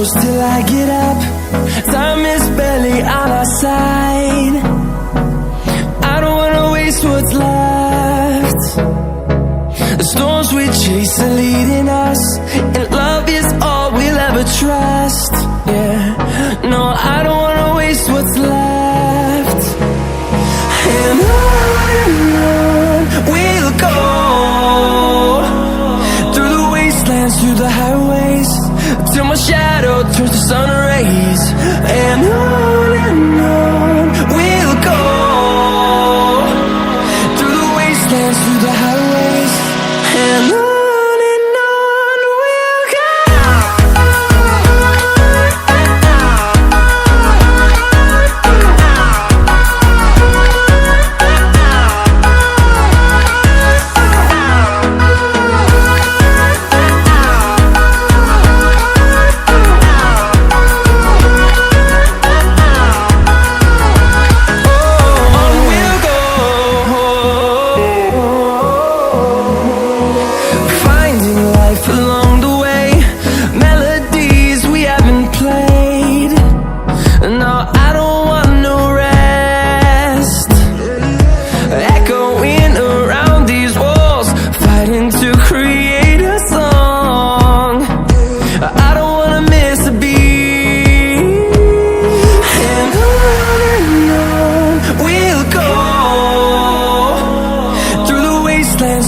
close till I get up. Time is barely on our side. I don't wanna waste what's left. The storms we chase are leading us, and love is all we'll ever trust. Yeah, no, I don't wanna waste what's left. And on we'll go, through the wastelands, through the highways, till my shadow turns to sun rays. And on we'll go, through the wastelands, through the highways, and on we'll go.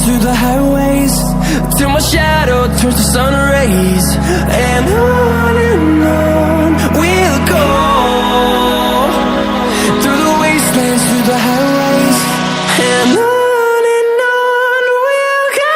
Through the highways, till my shadow turns to sun rays. And on we'll go, through the wastelands, through the highways, and on we'll go.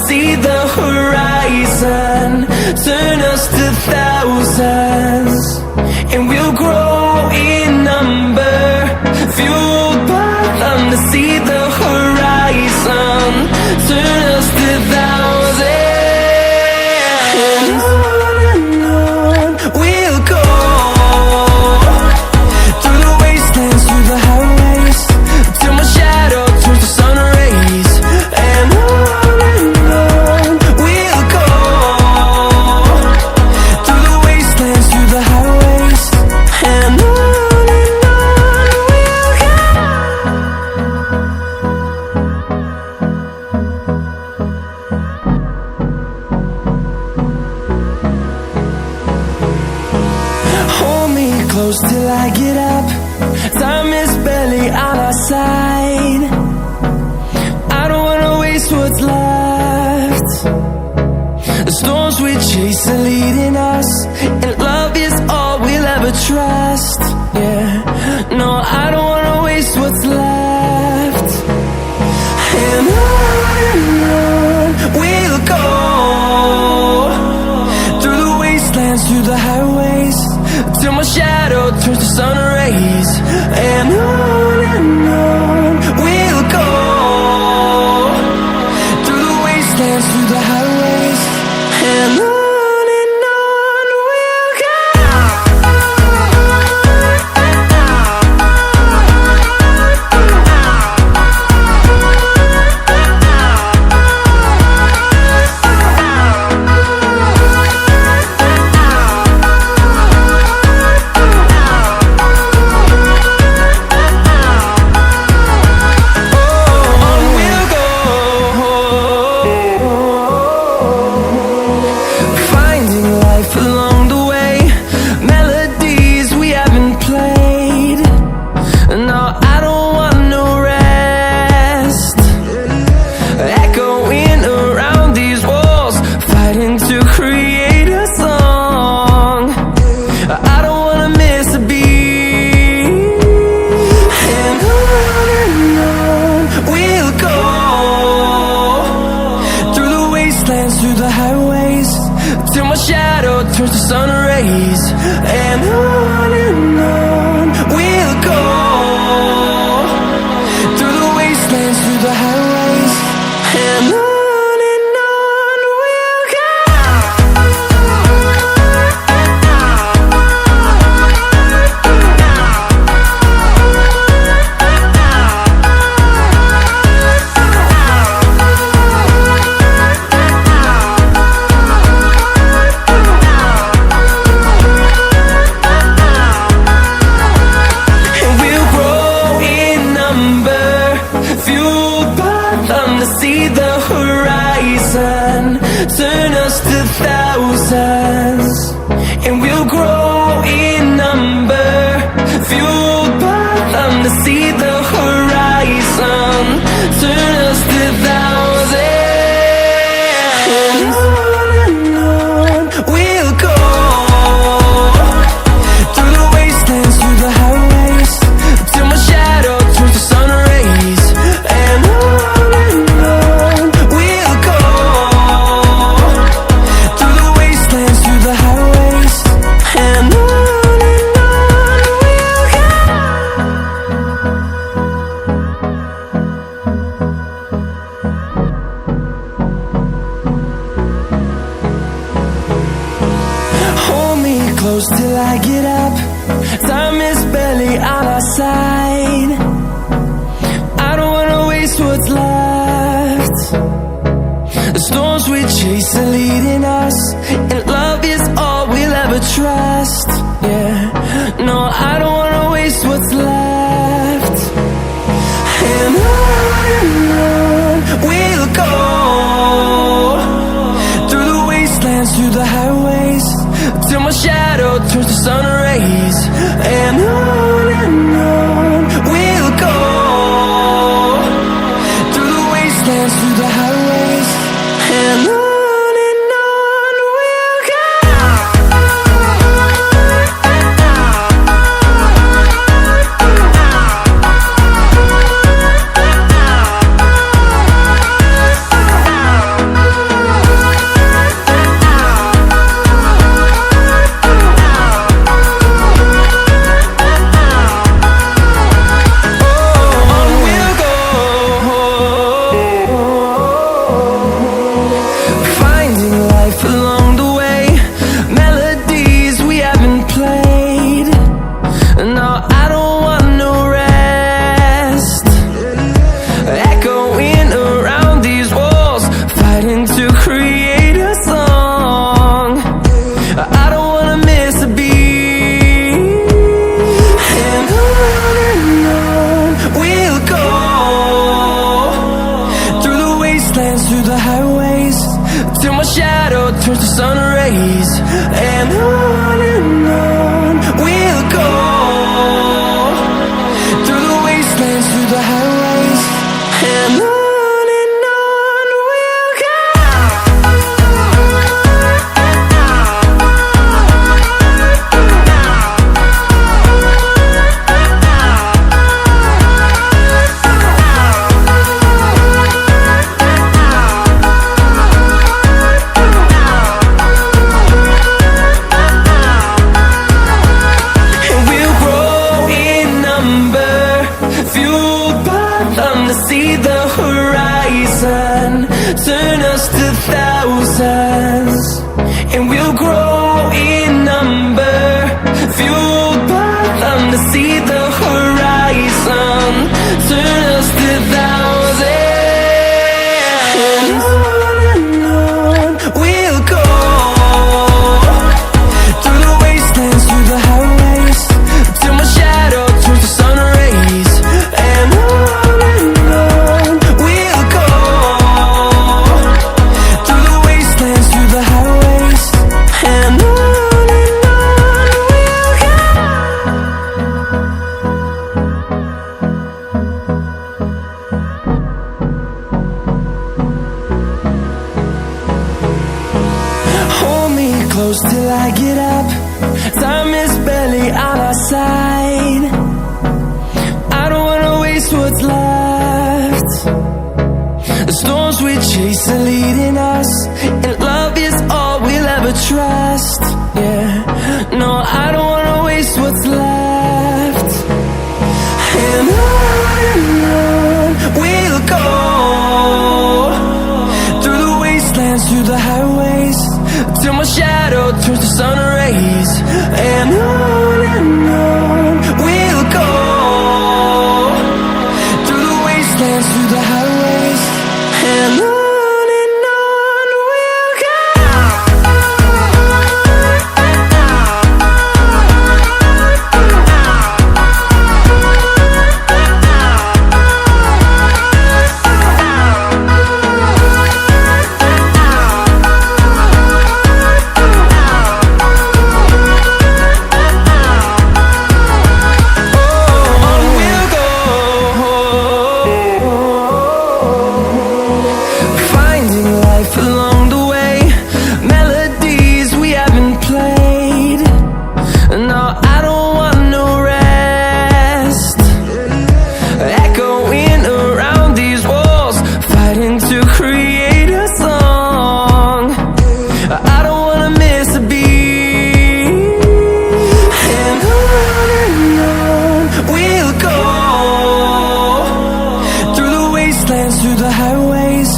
See the horizon, turn us to thousands, and we'll grow in number, fueled by them to see the horizon, turn us to thousands. And on we'll go, through the wastelands, through the highways, till my shadow turns to sun rays. And close till I get up. Time is barely on our side. I don't wanna waste what's left. The storms we chase are leading us, and love is all we'll ever trust. Yeah, no, I don't wanna waste what's left. And on we'll go, through the wastelands, through the highways, till my shadow turns to sun rays. And on we'll go, through the wastelands, through the highways, and on we'll go. turns to sun rays, and on we'll go. to see the horizon, turn us to thousands, and we'll grow in number, fueled by them to see the horizon, turn us to thousands. And on we'll go, through the wastelands, through the highways, till my shadow turns to sun rays. And on we'll go, through the wastelands, through the highways. And on we'll go. Hold me close till I get up. Time is barely on our side. I don't wanna waste what's left. The storms we chase are leading us, and love is all we'll ever trust. Yeah, no, I don't wanna waste what's left. And on we'll go, through the wastelands, through the highways, till my shadow turns to sun rays. And on we'll go, through the wastelands, through the highways. And on we'll go. Through the highways, till my shadow turns to sun rays. And on we'll go, through the wastelands, through the highways. And on we'll go. See the horizon, turn us to thousands, and we'll grow in number, fueled by them to see the horizon, turn us to thousands. And on we'll go, through the wastelands, through the highways, till my shadow turns to sun rays. And close till I get up. Time is barely on our side. I don't wanna waste what's left. The storms we chase are leading us, and love is all we'll ever trust. Yeah, no, I don't wanna waste what's left. And on we'll go, through the wastelands, through the highways, till my shadow turns to sun rays. And on we'll go, through the wastelands, through the highways. And on we'll go. wastelands, through the highways,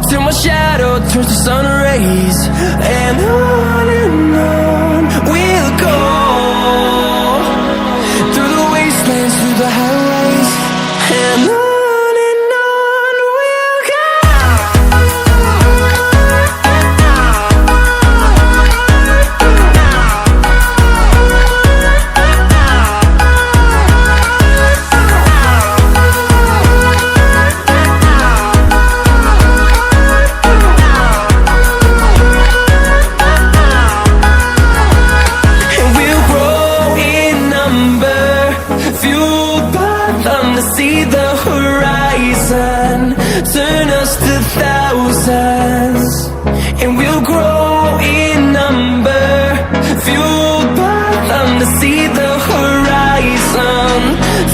till my shadow turns to sun rays. And on we'll go, through the wastelands, through the highways, and on we'll go. See the horizon, turn us to thousands, and we'll grow in number, fueled by them to see the horizon,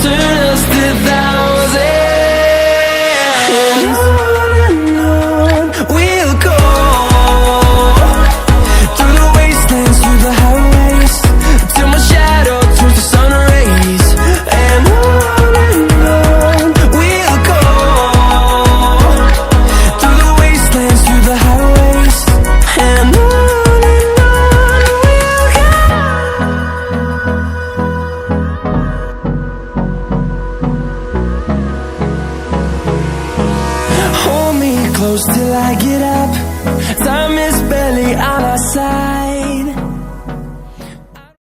turn us to thousands, and on we'll go, through the wastelands, through the highways, till my shadow turns to sun rays. And close till I get up.